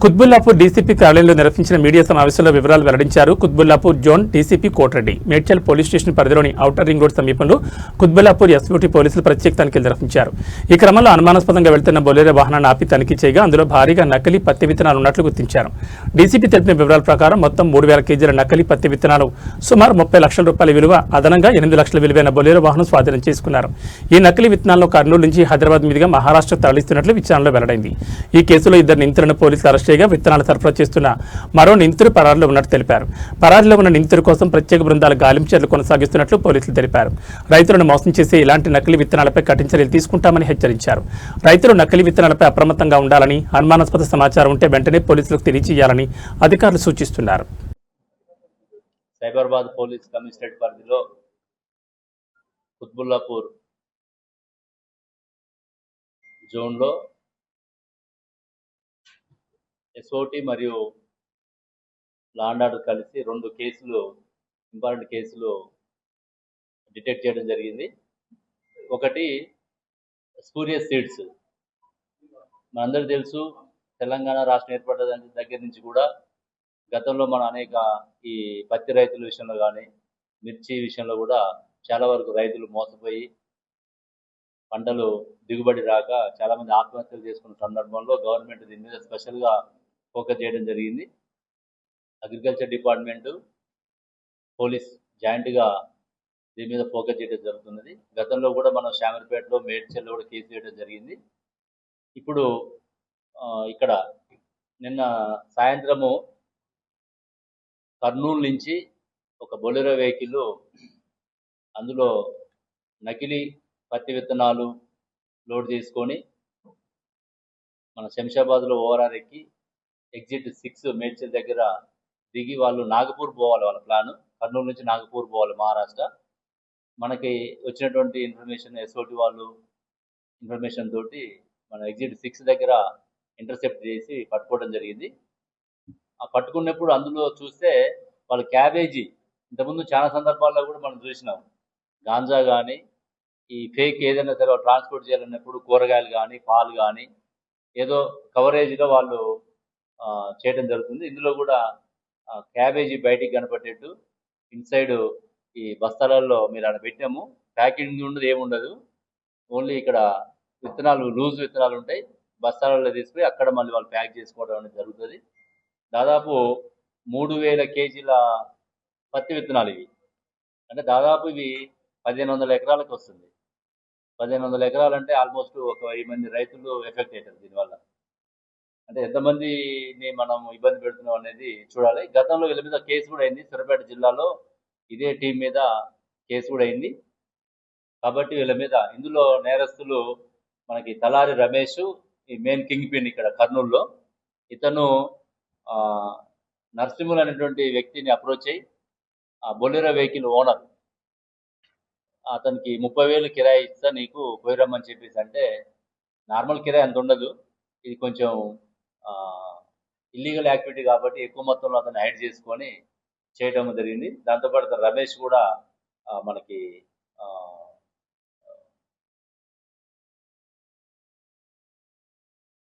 Quthbullapur DCP కార్యాలయంలో నిర్వహించిన media సమావేశంలో వివరాలు వెల్లడించారు Quthbullapur zone DCP Kotareddy. Medchal police station పరిధిలోని ఔటర్ రింగ్ రోడ్ సమీపంలో కుత్బుల్లాపూర్ ఎస్ఓటీ పోలీసులు ప్రత్యేక తనిఖీలు నిర్వహించారు. ఈ క్రమంలో అనుమానాస్పదంగా వెళ్తున్న బొలెరో వాహనాన్ని ఆపి తనిఖీ చేయగా అందులో భారీగా నకిలీ పత్తి విత్తనాలు ఉన్నట్లు గుర్తించారు. డీసీపీ తెలిపిన వివరాల ప్రకారం మొత్తం 3,000 కేజీల నకిలీ పత్తి విత్తనాలు, సుమారు 30 లక్షల రూపాయల విలువ, అదనంగా 8 లక్షల విలువైన బొలెరో వాహనం స్వాధీనం చేసుకున్నారు. ఈ నకిలీ విత్తనాలను కర్నూలు నుంచి హైదరాబాద్ మీదుగా మహారాష్ట్ర తరలిస్తున్నట్లు విచారణలో వెల్లడైంది. ఈ కేసులో 2 నిందితులను పోలీసులు అరెస్ట్ చేయగా విత్తనాలు సరఫరా చేస్తున్న మరో నిందితుడు పరారీలో ఉన్నట్టు తెలిపారు. పరారీలో ఉన్న నిందితుడి కోసం ప్రత్యేక బృందాలు గాలింపు చర్యలు కొనసాగిస్తున్నట్లు పోలీసులు తెలిపారు. రైతులను మోసం చేసే ఇలాంటి నకిలీ విత్తనాలపై కఠిన చర్యలు తీసుకుంటామని హెచ్చరించారు. రైతులు నకిలీ విత్తనాలపై అప్రమత్తంగా ఉండాలని, అనుమానాస్పద సమాచారం ఉంటే వెంటనే పోలీసులకు తెలియజేయాలని అధికారులు సూచిస్తున్నారు. సైబరాబాద్ పోలీస్ కమిషనరేట్ పరిధిలో కుత్బుల్లాపూర్ జోన్లో ఎస్ఓటీ మరియు లా అండ్ ఆర్డర్ కలిసి 2 కేసులు, ఇంపార్టెంట్ కేసులు డిటెక్ట్ చేయడం జరిగింది. ఒకటి స్పూరియస్ సీడ్స్. మనందరికీ తెలుసు, తెలంగాణ రాష్ట్రం ఏర్పడ్డ దగ్గర నుంచి కూడా గతంలో మనం అనేక ఈ పత్తి రైతుల విషయంలో కానీ, మిర్చి విషయంలో కూడా చాలా వరకు రైతులు మోసపోయి పంటలు దిగుబడి రాక చాలామంది ఆత్మహత్యలు చేసుకున్న సందర్భంలో గవర్నమెంట్ దీని మీద స్పెషల్గా ఫోకస్ చేయడం జరిగింది. అగ్రికల్చర్ డిపార్ట్మెంటు, పోలీస్ జాయింట్గా దీని మీద ఫోకస్ చేయడం జరుగుతున్నది. గతంలో కూడా మనం శామర్పేటలో, మేడ్చల్లో కూడా కేసు చేయడం జరిగింది. ఇప్పుడు ఇక్కడ నిన్న సాయంత్రము కర్నూలు నుంచి ఒక బొలెరో వెహికల్, అందులో నకిలీ పత్తి విత్తనాలు లోడ్ చేసుకొని మన శంషాబాద్లో ఓఆర్ఆర్ ఎక్కి ఎగ్జిట్ 6 మేడ్చల్ దగ్గర దిగి వాళ్ళు నాగపూర్ పోవాలి. వాళ్ళ ప్లాన్ కర్నూలు నుంచి నాగపూర్ పోవాలి, మహారాష్ట్ర. మనకి వచ్చినటువంటి ఇన్ఫర్మేషన్, ఎస్ఓటి వాళ్ళు ఇన్ఫర్మేషన్ తోటి మన ఎగ్జిట్ 6 దగ్గర ఇంటర్సెప్ట్ చేసి పట్టుకోవడం జరిగింది. ఆ పట్టుకున్నప్పుడు అందులో చూస్తే వాళ్ళ క్యాబేజీ, ఇంతకుముందు చాలా సందర్భాల్లో కూడా మనం చూసినాం, గాంజా కానీ ఈ ఫేక్ ఏదైనా సరే ట్రాన్స్పోర్ట్ చేయాలన్నప్పుడు కూరగాయలు కానీ, పాలు కానీ ఏదో కవరేజ్గా వాళ్ళు చేయడం జరుగుతుంది. ఇందులో కూడా క్యాబేజీ బయటికి కనపడేట్టు ఇన్సైడ్ ఈ బస్తాలలో మీరు అక్కడ పెట్టాము. ప్యాకింగ్ ఉండదు, ఏముండదు. ఓన్లీ ఇక్కడ విత్తనాలు, లూజ్ విత్తనాలు ఉంటాయి. బస్తాలలో తీసుకుని అక్కడ మళ్ళీ వాళ్ళు ప్యాక్ చేసుకోవడం అనేది జరుగుతుంది. దాదాపు 3,000 కేజీల పత్తి విత్తనాలు ఇవి. అంటే దాదాపు ఇవి 1,500 ఎకరాలకు వస్తుంది. 1,500 ఎకరాలు అంటే ఆల్మోస్ట్ ఒక 1000 మంది రైతులు ఎఫెక్ట్ అవుతారు దీనివల్ల. అంటే ఎంతమందిని మనం ఇబ్బంది పెడుతున్నాం అనేది చూడాలి. గతంలో వీళ్ళ మీద కేసు కూడా అయింది. సూర్యాపేట జిల్లాలో ఇదే టీం మీద కేసు కూడా అయింది. కాబట్టి వీళ్ళ మీద, ఇందులో నేరస్తులు మనకి తలారి రమేష్, ఈ మెయిన్ కింగ్ పిన్ ఇక్కడ కర్నూలులో. ఇతను నరసింహులు అనేటువంటి వ్యక్తిని అప్రోచ్ అయ్యి ఆ బొలెరో వెహికల్ ఓనర్ అతనికి 30,000 కిరాయి ఇస్తా నీకు పోయిరమ్మని చెప్పేసి అంటే, నార్మల్ కిరాయి అంత ఉండదు, ఇది కొంచెం ఇల్లీగల్ యాక్టివిటీ కాబట్టి ఎక్కువ మొత్తంలో అతను హైడ్ చేసుకొని చేయడం జరిగింది. దాంతోపాటు రమేష్ కూడా మనకి